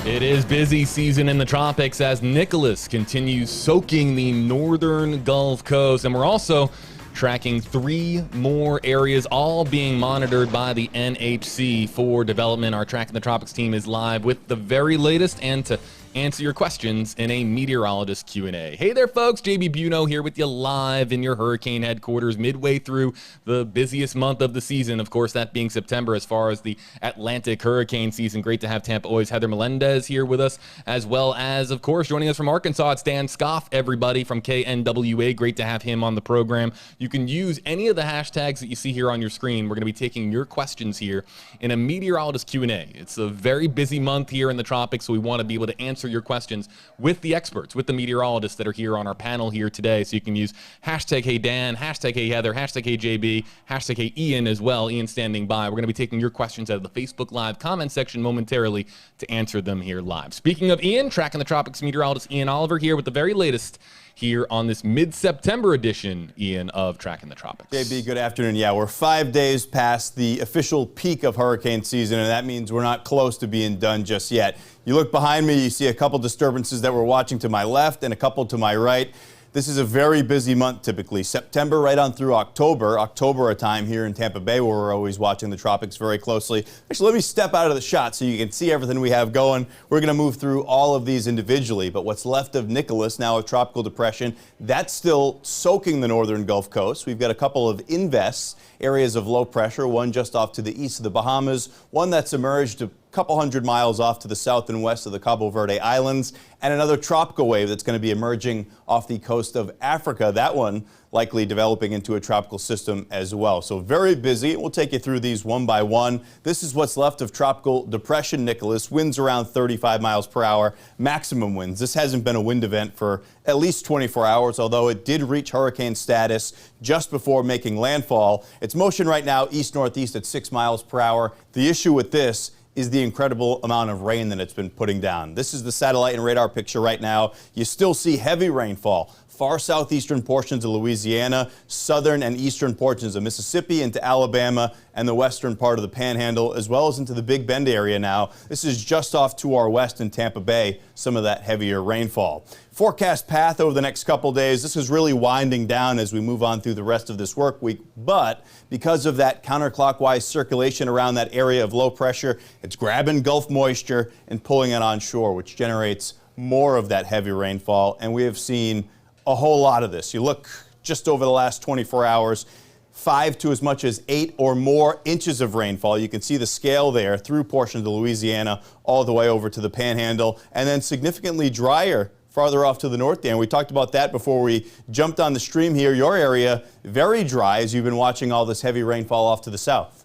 It is busy season in the tropics as Nicholas continues soaking the northern Gulf Coast, and we're also tracking 3 more areas, all being monitored by the NHC for development. Our Tracking the Tropics team is live with the very latest and to answer your questions in a Meteorologist Q&A. Hey there, folks. JB Buno here with you live in your hurricane headquarters midway through the busiest month of the season. Of course, that being September as far as the Atlantic hurricane season. Great to have Tampa Oy's Heather Melendez here with us, as well as, of course, joining us from Arkansas, it's Dan Scoff, everybody from KNWA. Great to have him on the program. You can use any of the hashtags that you see here on your screen. We're going to be taking your questions here in a Meteorologist Q&A. It's a very busy month here in the tropics, so we want to be able to answer your questions with the experts, with the meteorologists that are here on our panel here today. So you can use hashtag Hey Dan, hashtag Hey Heather, hashtag Hey JB, hashtag Hey Ian as well. Ian standing by. We're going to be taking your questions out of the Facebook Live comment section momentarily to answer them here live. Speaking of Ian, Tracking the Tropics meteorologist Ian Oliver here with the very latest here on this mid-September edition, Ian, of Tracking the Tropics. JB, good afternoon. Yeah, we're 5 days past the official peak of hurricane season, and that means we're not close to being done just yet. You look behind me, you see a couple disturbances that we're watching to my left and a couple to my right. This is a very busy month typically. September right on through October. October a time here in Tampa Bay where we're always watching the tropics very closely. Actually, let me step out of the shot so you can see everything we have going. We're going to move through all of these individually, but what's left of Nicholas, now a tropical depression, that's still soaking the northern Gulf Coast. We've got a couple of invests, areas of low pressure, one just off to the east of the Bahamas, one that's emerged a couple hundred miles off to the south and west of the Cabo Verde Islands, and another tropical wave that's going to be emerging off the coast of Africa. That one likely developing into a tropical system as well. So very busy. We'll take you through these one by one. This is what's left of tropical depression Nicholas. Winds around 35 miles per hour, maximum winds. This hasn't been a wind event for at least 24 hours, although it did reach hurricane status just before making landfall. Its motion right now east-northeast at 6 miles per hour. The issue with this is the incredible amount of rain that it's been putting down. This is the satellite and radar picture right now. You still see heavy rainfall. Far southeastern portions of Louisiana, southern and eastern portions of Mississippi into Alabama, and the western part of the Panhandle, as well as into the Big Bend area now. This is just off to our west in Tampa Bay, some of that heavier rainfall. Forecast path over the next couple days. This is really winding down as we move on through the rest of this work week, but because of that counterclockwise circulation around that area of low pressure, it's grabbing Gulf moisture and pulling it onshore, which generates more of that heavy rainfall, and we have seen a whole lot of this. You look just over the last 24 hours, 5 to as much as 8 or more inches of rainfall. You can see the scale there through portions of Louisiana all the way over to the Panhandle, and then significantly drier farther off to the north there. And we talked about that before we jumped on the stream here. Your area, very dry as you've been watching all this heavy rainfall off to the south.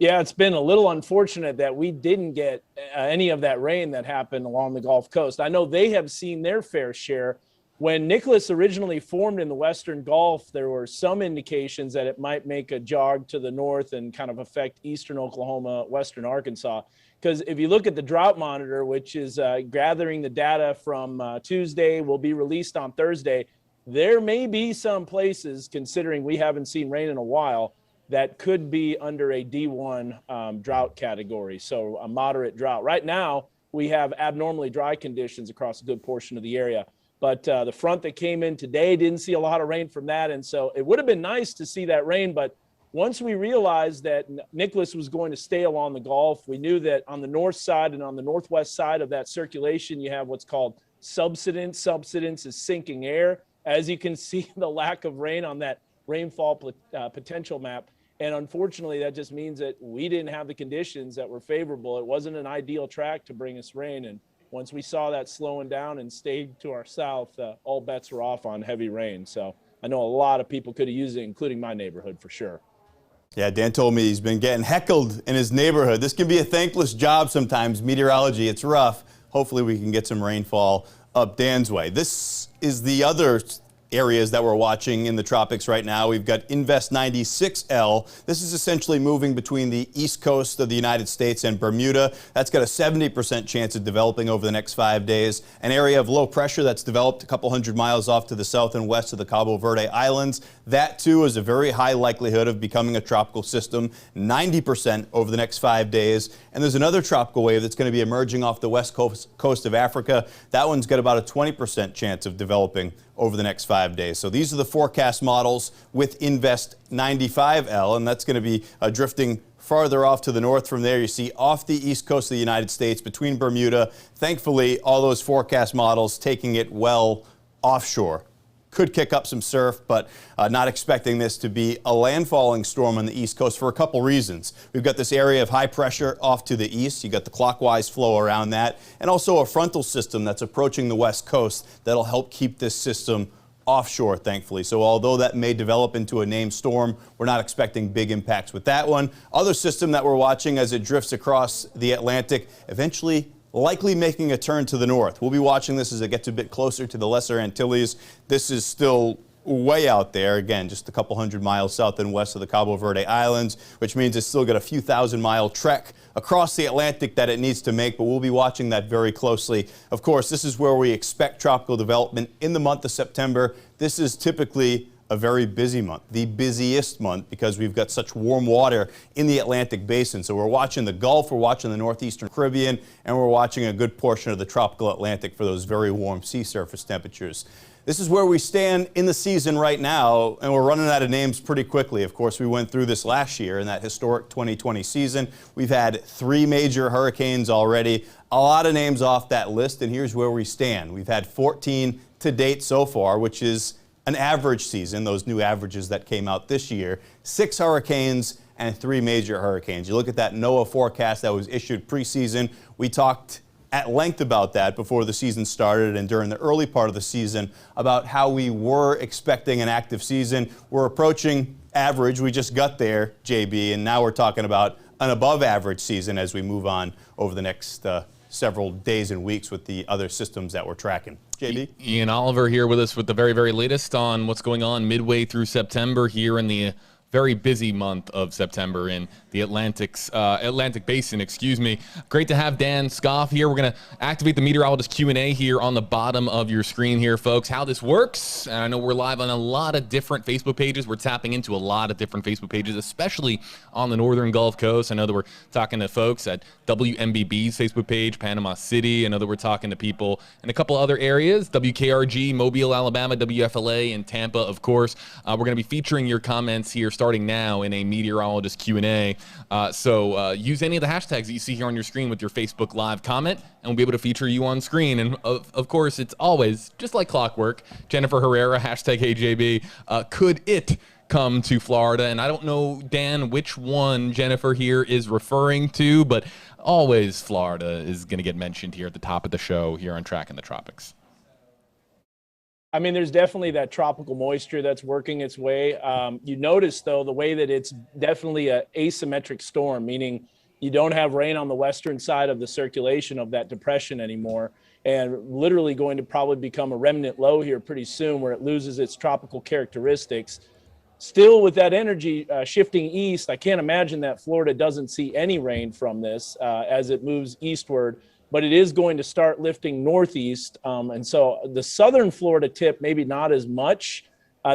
Yeah, it's been a little unfortunate that we didn't get any of that rain that happened along the Gulf Coast. I know they have seen their fair share. When Nicholas originally formed in the Western Gulf, there were some indications that it might make a jog to the north and kind of affect eastern Oklahoma, western Arkansas. Because if you look at the drought monitor, which is gathering the data from Tuesday, will be released on Thursday, there may be some places, considering we haven't seen rain in a while, that could be under a D1 drought category, so a moderate drought. Right now, we have abnormally dry conditions across a good portion of the area. But the front that came in today didn't see a lot of rain from that. And so it would have been nice to see that rain. But once we realized that Nicholas was going to stay along the Gulf, we knew that on the north side and on the northwest side of that circulation, you have what's called subsidence. Subsidence is sinking air. As you can see, the lack of rain on that rainfall potential map. And unfortunately, that just means that we didn't have the conditions that were favorable. It wasn't an ideal track to bring us rain. And once we saw that slowing down and stayed to our south, all bets were off on heavy rain. So I know a lot of people could have used it, including my neighborhood for sure. Yeah, Dan told me he's been getting heckled in his neighborhood. This can be a thankless job sometimes, meteorology. It's rough. Hopefully we can get some rainfall up Dan's way. This is the other areas that we're watching in the tropics right now. We've got Invest 96L. This is essentially moving between the east coast of the United States and Bermuda. That's got a 70% chance of developing over the next 5 days. An area of low pressure that's developed a couple hundred miles off to the south and west of the Cabo Verde Islands. That too is a very high likelihood of becoming a tropical system, 90% over the next 5 days. And there's another tropical wave that's going to be emerging off the west coast of Africa. That one's got about a 20% chance of developing over the next 5 days. So these are the forecast models with Invest 95L, and that's going to be drifting farther off to the north from there. You see off the east coast of the United States between Bermuda. Thankfully, all those forecast models taking it well offshore. Could kick up some surf, but not expecting this to be a landfalling storm on the east coast for a couple reasons. We've got this area of high pressure off to the east. You got the clockwise flow around that, and also a frontal system that's approaching the west coast that'll help keep this system offshore, thankfully. So although that may develop into a named storm, we're not expecting big impacts with that one. Other system that we're watching as it drifts across the Atlantic, eventually likely making a turn to the north. We'll be watching this as it gets a bit closer to the Lesser Antilles. This is still way out there, again, just a couple hundred miles south and west of the Cabo Verde Islands, which means it's still got a few thousand-mile trek across the Atlantic that it needs to make, but we'll be watching that very closely. Of course, this is where we expect tropical development in the month of September. This is typically a very busy month, the busiest month, because we've got such warm water in the Atlantic basin. So we're watching the Gulf, we're watching the northeastern Caribbean, and we're watching a good portion of the tropical Atlantic for those very warm sea surface temperatures. This is where we stand in the season right now, and we're running out of names pretty quickly. Of course, we went through this last year in that historic 2020 season. We've had 3 major hurricanes already, a lot of names off that list, and here's where we stand. We've had 14 to date so far, which is an average season, those new averages that came out this year. 6 hurricanes and 3 major hurricanes. You look at that NOAA forecast that was issued preseason. We talked at length about that before the season started and during the early part of the season about how we were expecting an active season. We're approaching average. We just got there, JB, and now we're talking about an above average season as we move on over the next several days and weeks with the other systems that we're tracking. JB? Ian Oliver here with us with the very, very latest on what's going on midway through September here in the very busy month of September in the Atlantic Basin, excuse me. Great to have Dan Scoff here. We're going to activate the Meteorologist Q&A here on the bottom of your screen here, folks. How this works, and I know we're live on a lot of different Facebook pages. We're tapping into a lot of different Facebook pages, especially on the northern Gulf Coast. I know that we're talking to folks at WMBB's Facebook page, Panama City. I know that we're talking to people in a couple other areas, WKRG, Mobile, Alabama, WFLA, and Tampa, of course. We're going to be featuring your comments here starting now in a Meteorologist Q&A. So use any of the hashtags that you see here on your screen with your Facebook Live comment, and we'll be able to feature you on screen. And of course, it's always, just like clockwork, Jennifer Herrera, hashtag HeyJB, could it come to Florida? And I don't know, Dan, which one Jennifer here is referring to, but always Florida is going to get mentioned here at the top of the show here on Tracking the Tropics. I mean, there's definitely that tropical moisture that's working its way. You notice, though, the way that it's definitely an asymmetric storm, meaning you don't have rain on the western side of the circulation of that depression anymore, and literally going to probably become a remnant low here pretty soon where it loses its tropical characteristics. Still with that energy shifting east, I can't imagine that Florida doesn't see any rain from this as it moves eastward. But it is going to start lifting northeast. And so the southern Florida tip, maybe not as much.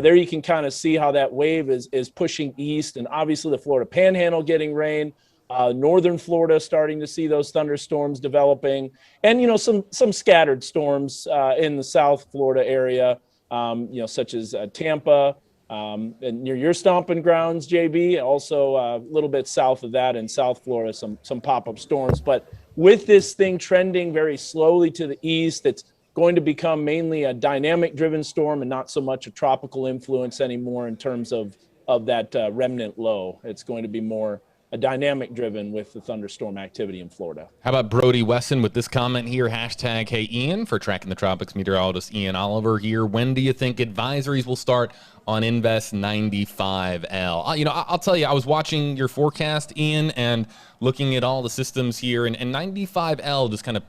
There you can kind of see how that wave is pushing east, and obviously the Florida Panhandle getting rain, northern Florida starting to see those thunderstorms developing, and, you know, some scattered storms in the South Florida area, you know, such as Tampa, and near your stomping grounds, JB, also a little bit south of that in South Florida, some pop-up storms. But with this thing trending very slowly to the east, it's going to become mainly a dynamic-driven storm and not so much a tropical influence anymore in terms of that remnant low. It's going to be more a dynamic-driven with the thunderstorm activity in Florida. How about Brody Wesson with this comment here, hashtag Hey Ian, for Tracking the Tropics meteorologist Ian Oliver here. When do you think advisories will start on Invest 95L? You know, I'll tell you, I was watching your forecast, Ian, and looking at all the systems here, and 95L just kind of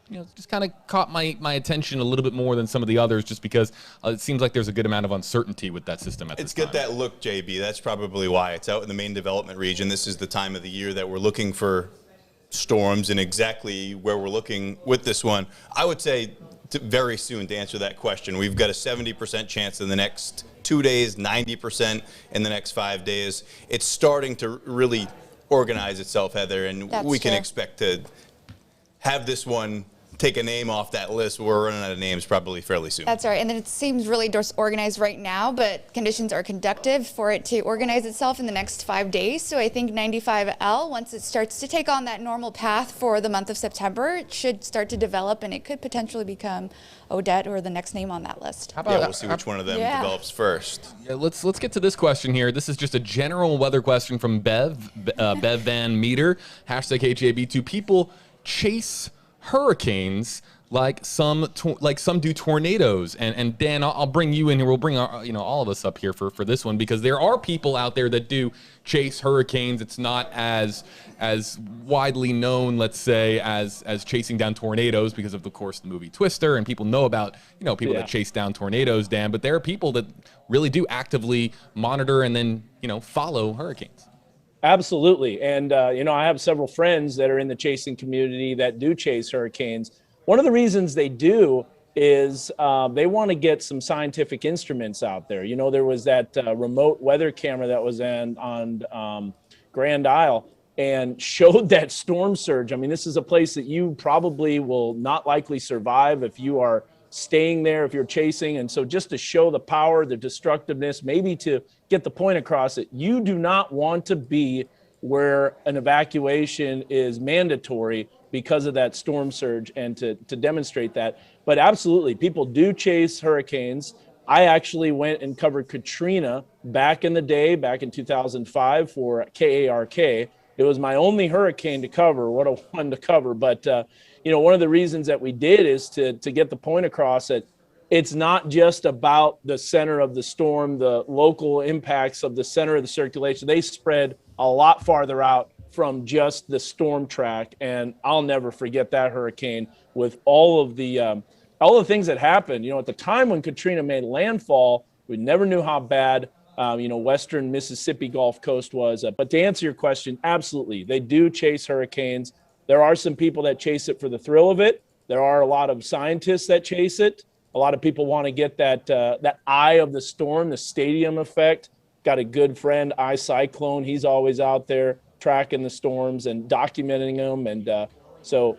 just kind of caught my attention a little bit more than some of the others, just because it seems like there's a good amount of uncertainty with that system at this time. It's got that look, JB. That's probably why. It's out in the main development region. This is the time of the year that we're looking for storms, and exactly where we're looking with this one. I would say very soon to answer that question. We've got a 70% chance in the next 2 days, 90% in the next 5 days. It's starting to really organize itself, Heather, and we can expect to have this one take a name off that list. We're running out of names probably fairly soon. That's right, and then it seems really disorganized right now, but conditions are conducive for it to organize itself in the next 5 days. So I think 95L, once it starts to take on that normal path for the month of September, it should start to develop, and it could potentially become Odette or the next name on that list. How about, we'll see which one of them develops first. Yeah, let's get to this question here. This is just a general weather question from Bev Van Meter. #HJB. Do people chase hurricanes like some do tornadoes? And Dan, I'll bring you in here. We'll bring all of us up here for this one, because there are people out there that do chase hurricanes. It's not as widely known, let's say, as chasing down tornadoes, because of course the movie Twister, and people know about people that chase down tornadoes, Dan. But there are people that really do actively monitor and then follow hurricanes. Absolutely. And, I have several friends that are in the chasing community that do chase hurricanes. One of the reasons they do is they want to get some scientific instruments out there. There was that remote weather camera that was on Grand Isle and showed that storm surge. I mean, this is a place that you probably will not likely survive if you are staying there, if you're chasing. And so just to show the power, the destructiveness, maybe to get the point across that you do not want to be where an evacuation is mandatory because of that storm surge, and to demonstrate that. But absolutely, people do chase hurricanes. I actually went and covered Katrina back in the day, back in 2005 for KARK. It was my only hurricane to cover. What a one to cover. But, one of the reasons that we did is to get the point across that it's not just about the center of the storm, the local impacts of the center of the circulation. They spread a lot farther out from just the storm track. And I'll never forget that hurricane with all of the things that happened. At the time when Katrina made landfall, we never knew how bad western Mississippi Gulf Coast was. But to answer your question, absolutely, they do chase hurricanes. There are some people that chase it for the thrill of it. There are a lot of scientists that chase it. A lot of people want to get that eye of the storm, the stadium effect. Got a good friend, iCyclone. He's always out there tracking the storms and documenting them. And so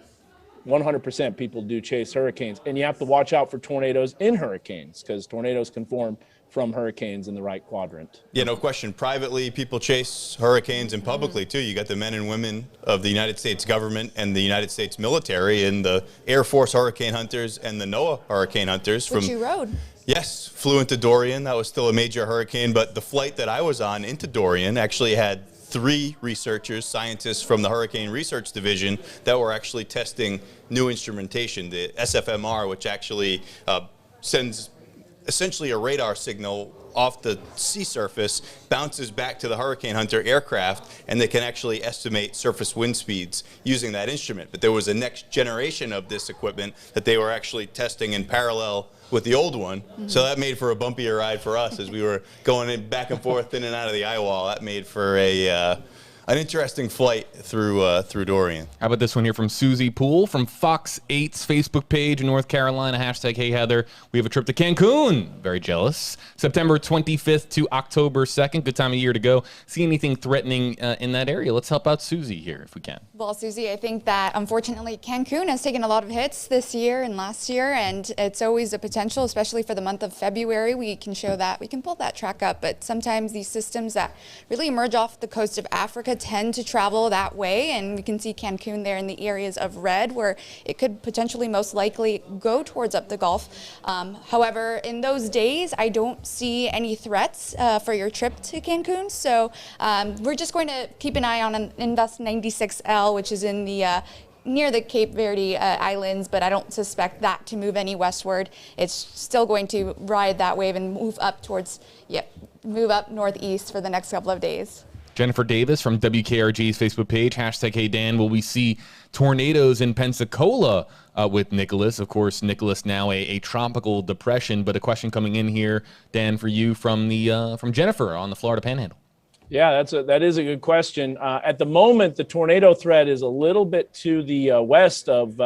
100% people do chase hurricanes. And you have to watch out for tornadoes in hurricanes, because tornadoes can form from hurricanes in the right quadrant. Yeah, no question. Privately, people chase hurricanes, and publicly too. You got the men and women of the United States government and the United States military, and the Air Force hurricane hunters and the NOAA hurricane hunters. Which you rode. Yes, flew into Dorian. That was still a major hurricane, but the flight that I was on into Dorian actually had 3 researchers, scientists from the Hurricane Research Division that were actually testing new instrumentation, the SFMR, which actually sends essentially a radar signal off the sea surface, bounces back to the hurricane hunter aircraft, and they can actually estimate surface wind speeds using that instrument. But there was a next generation of this equipment that they were actually testing in parallel with the old one. So that made for a bumpier ride for us as we were going in back and forth in and out of the eye wall. That made for an interesting flight through Dorian. How about this one here from Susie Poole from Fox 8's Facebook page in North Carolina, #HeyHeather. We have a trip to Cancun. Very jealous. September 25th to October 2nd. Good time of year to go. See anything threatening in that area? Let's help out Susie here if we can. Well, Susie, I think that unfortunately Cancun has taken a lot of hits this year and last year, and it's always a potential, especially for the month of February. We can show that, we can pull that track up, but sometimes these systems that really emerge off the coast of Africa tend to travel that way, and we can see Cancun there in the areas of red where it could potentially most likely go towards up the Gulf. However, in those days, I don't see any threats for your trip to Cancun, so we're just going to keep an eye on Invest 96L, which is in the near the Cape Verde Islands, but I don't suspect that to move any westward. It's still going to ride that wave and move up towards, move up northeast for the next couple of days. Jennifer Davis from WKRG's Facebook page, hashtag Hey Dan, will we see tornadoes in Pensacola with Nicholas? Of course, Nicholas now a tropical depression, but a question coming in here, Dan, for you from Jennifer on the Florida Panhandle. Yeah, that is a good question. At the moment, the tornado threat is a little bit to the west of.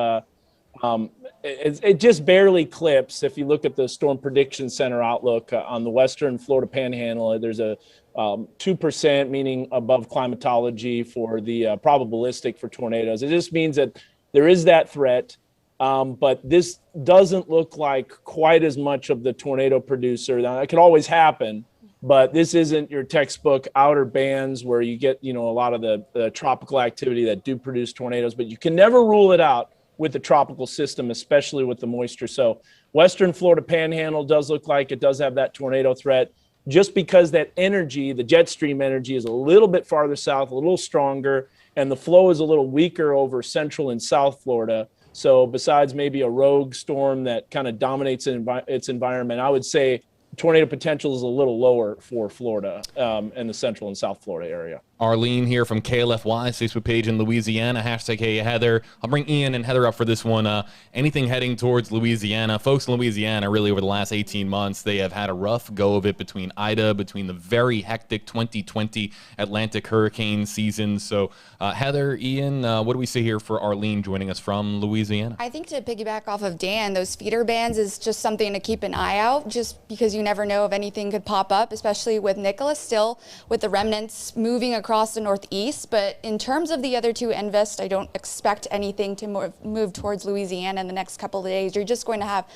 It just barely clips. If you look at the Storm Prediction Center outlook on the western Florida Panhandle, there's a 2%, meaning above climatology, for the probabilistic for tornadoes. It just means that there is that threat, but this doesn't look like quite as much of the tornado producer. Now, that could always happen, but this isn't your textbook outer bands where you get, a lot of the tropical activity that do produce tornadoes, but you can never rule it out with the tropical system, especially with the moisture. So western Florida Panhandle does look like it does have that tornado threat, just because that energy, the jet stream energy, is a little bit farther south, a little stronger, and the flow is a little weaker over central and south Florida. So besides maybe a rogue storm that kind of dominates its environment, I would say tornado potential is a little lower for Florida and the central and south Florida area. Arlene here from KLFY's Facebook page in Louisiana, hashtag Hey Heather. I'll bring Ian and Heather up for this one. Anything heading towards Louisiana? Folks in Louisiana, really over the last 18 months, they have had a rough go of it between Ida, between the very hectic 2020 Atlantic hurricane season. So Heather, Ian, what do we see here for Arlene joining us from Louisiana? I think to piggyback off of Dan, those feeder bands is just something to keep an eye out, just because you never know if anything could pop up, especially with Nicholas still with the remnants moving across the northeast. But in terms of the other two NVIST, I don't expect anything to move towards Louisiana in the next couple of days. You're just going to have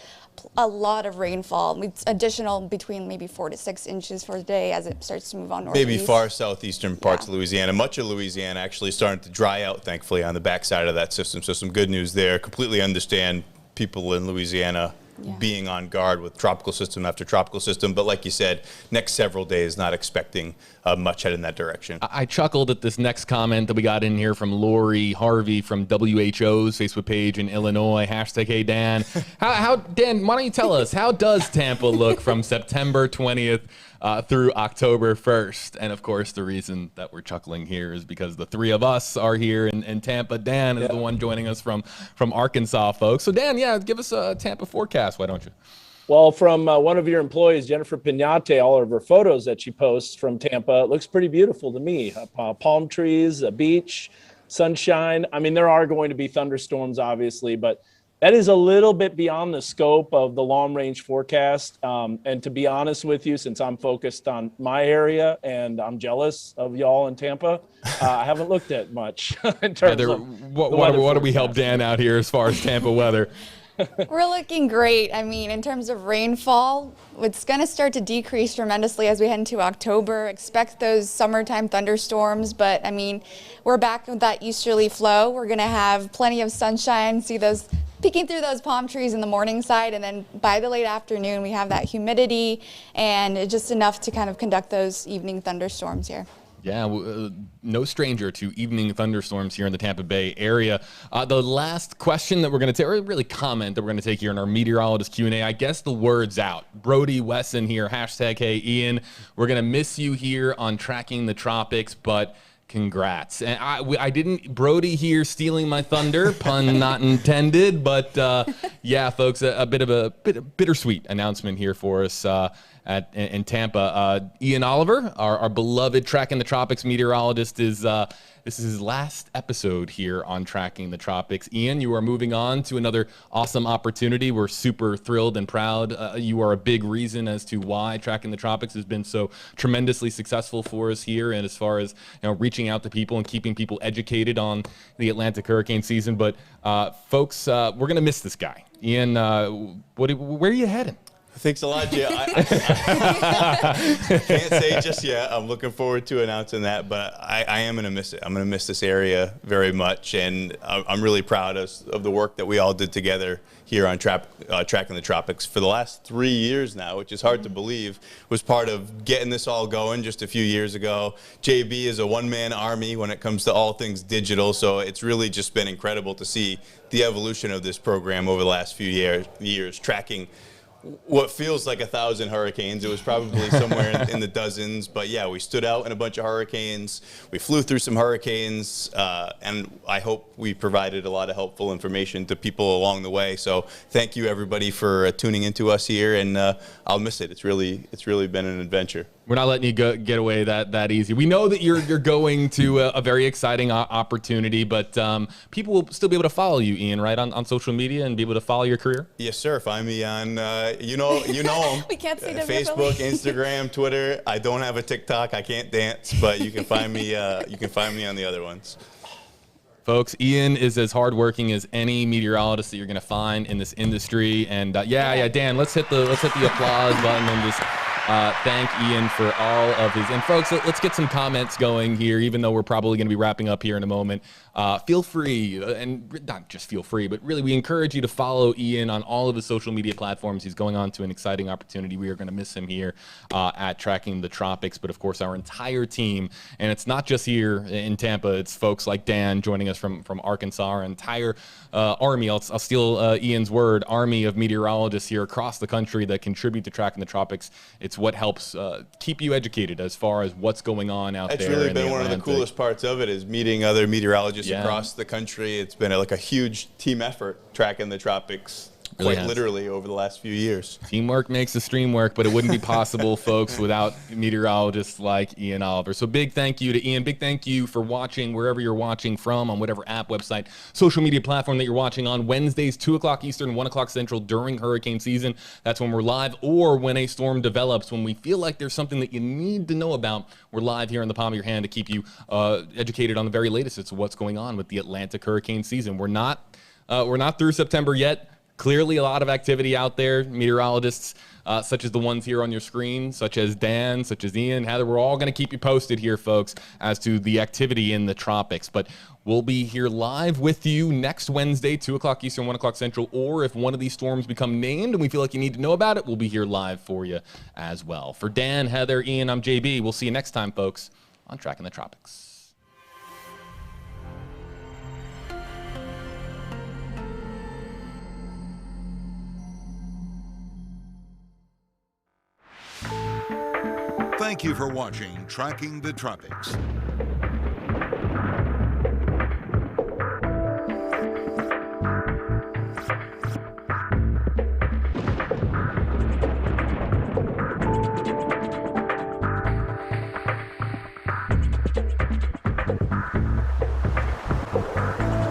a lot of rainfall, additional between maybe 4 to 6 inches for the day as it starts to move on northeast. Maybe far southeastern parts of Louisiana. Much of Louisiana actually starting to dry out, thankfully, on the backside of that system. So some good news there. Completely understand people in Louisiana being on guard with tropical system after tropical system. But like you said, next several days, not expecting much head in that direction. I chuckled at this next comment that we got in here from Lori Harvey from WHO's Facebook page in Illinois, hashtag Hey Dan. How Dan, why don't you tell us, how does Tampa look from September 20th through October 1st? And of course, the reason that we're chuckling here is because the three of us are here in Tampa. Dan is the one joining us from Arkansas, folks. So Dan, give us a Tampa forecast, why don't you? Well, from one of your employees, Jennifer Pinate, all of her photos that she posts from Tampa, it looks pretty beautiful to me. Palm trees, a beach, sunshine. I mean, there are going to be thunderstorms, obviously, but that is a little bit beyond the scope of the long-range forecast. And to be honest with you, since I'm focused on my area and I'm jealous of y'all in Tampa, I haven't looked at much in terms of what do we help Dan out here as far as Tampa weather? We're looking great. I mean, in terms of rainfall, it's going to start to decrease tremendously as we head into October. Expect those summertime thunderstorms, but I mean, we're back with that easterly flow. We're going to have plenty of sunshine, see those peeking through those palm trees in the morning side, and then by the late afternoon, we have that humidity and just enough to kind of conduct those evening thunderstorms here. Yeah, no stranger to evening thunderstorms here in the Tampa Bay area. The last question that we're going to take, or really comment that we're going to take here in our meteorologist Q&A, I guess the word's out. Brody Wesson here, hashtag Hey Ian. We're going to miss you here on Tracking the Tropics, but congrats. And I didn't, Brody here stealing my thunder, pun not intended, but yeah, folks, a bit of a bittersweet announcement here for us in Tampa. Ian Oliver, our beloved Tracking the Tropics meteorologist, this is his last episode here on Tracking the Tropics. Ian, you are moving on to another awesome opportunity. We're super thrilled and proud. You are a big reason as to why Tracking the Tropics has been so tremendously successful for us here, and as far as reaching out to people and keeping people educated on the Atlantic hurricane season. But folks, we're going to miss this guy. Ian, where are you heading? Thanks a lot, Jay. I can't say just yet. I'm looking forward to announcing that, but I am going to miss it. I'm going to miss this area very much, and I'm really proud of the work that we all did together here on Tracking the Tropics for the last 3 years now, which is hard to believe, was part of getting this all going just a few years ago. JB is a one-man army when it comes to all things digital, so it's really just been incredible to see the evolution of this program over the last few years, tracking what feels like 1,000 hurricanes. It was probably somewhere in the dozens. But yeah, we stood out in a bunch of hurricanes. We flew through some hurricanes, and I hope we provided a lot of helpful information to people along the way. So thank you, everybody, for tuning into us here, and I'll miss it. It's really been an adventure. We're not letting you get away that easy. We know that you're going to a very exciting opportunity, but people will still be able to follow you, Ian, right, on social media and be able to follow your career? Yes, sir. Find me on, you know them. We can't see them Facebook, Instagram, Twitter. I don't have a TikTok. I can't dance, but you can find me. You can find me on the other ones. Folks, Ian is as hardworking as any meteorologist that you're going to find in this industry. And yeah, Dan, let's hit the applause button and just thank Ian for all of his. And folks, let's get some comments going here, even though we're probably going to be wrapping up here in a moment. Feel free, and not just feel free, but really we encourage you to follow Ian on all of his social media platforms. He's going on to an exciting opportunity. We are going to miss him here at Tracking the Tropics, but of course our entire team, and it's not just here in Tampa, it's folks like Dan joining us from Arkansas, our entire army, I'll steal Ian's word, army of meteorologists here across the country that contribute to Tracking the Tropics. It's what helps keep you educated as far as what's going on out there. It's really been one of the coolest parts of it, is meeting other meteorologists across the country. It's been like a huge team effort tracking the tropics. Quite literally over the last few years. Teamwork makes the stream work, but it wouldn't be possible, folks, without meteorologists like Ian Oliver. So big thank you to Ian. Big thank you for watching wherever you're watching from, on whatever app, website, social media platform that you're watching on. Wednesdays, 2 o'clock Eastern, 1 o'clock Central during hurricane season. That's when we're live, or when a storm develops, when we feel like there's something that you need to know about. We're live here in the palm of your hand to keep you educated on the very latest as to what's going on with the Atlantic hurricane season. We're not through September yet. Clearly a lot of activity out there. Meteorologists such as the ones here on your screen, such as Dan, such as Ian, Heather, we're all going to keep you posted here, folks, as to the activity in the tropics. But we'll be here live with you next Wednesday, 2 o'clock Eastern, 1 o'clock Central, or if one of these storms become named and we feel like you need to know about it, we'll be here live for you as well. For Dan, Heather, Ian, I'm JB. We'll see you next time, folks, on Tracking the Tropics. Thank you for watching Tracking the Tropics.